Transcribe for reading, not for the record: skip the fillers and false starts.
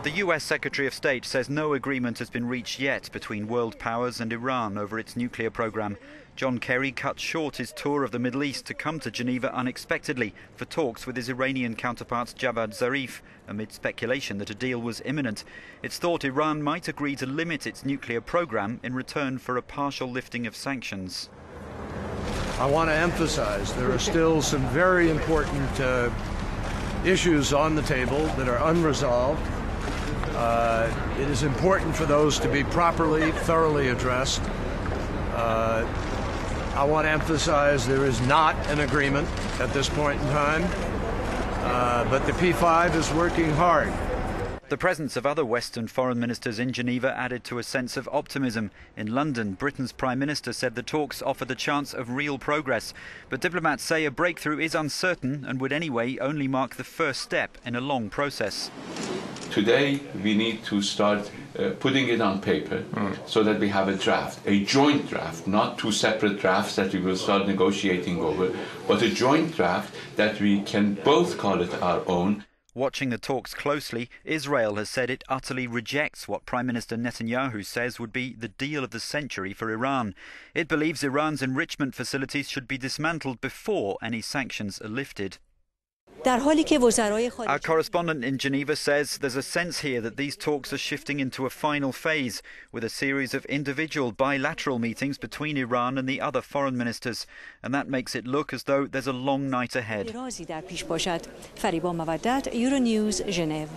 The US Secretary of State says no agreement has been reached yet between world powers and Iran over its nuclear program. John Kerry cut short his tour of the Middle East to come to Geneva unexpectedly for talks with his Iranian counterpart Javad Zarif, amid speculation that a deal was imminent. It's thought Iran might agree to limit its nuclear program in return for a partial lifting of sanctions. I want to emphasize there are still some very important issues on the table that are unresolved. It is important for those to be properly, thoroughly addressed. I want to emphasize there is not an agreement at this point in time, but the P5 is working hard. The presence of other Western foreign ministers in Geneva added to a sense of optimism. In London, Britain's Prime Minister said the talks offer the chance of real progress. But diplomats say a breakthrough is uncertain and would anyway only mark the first step in a long process. Today, we need to start putting it on paper so that we have a draft, a joint draft, not two separate drafts that we will start negotiating over, but a joint draft that we can both call it our own. Watching the talks closely, Israel has said it utterly rejects what Prime Minister Netanyahu says would be the deal of the century for Iran. It believes Iran's enrichment facilities should be dismantled before any sanctions are lifted. Our correspondent in Geneva says there's a sense here that these talks are shifting into a final phase, with a series of individual bilateral meetings between Iran and the other foreign ministers. And that makes it look as though there's a long night ahead. Euronews, Geneva.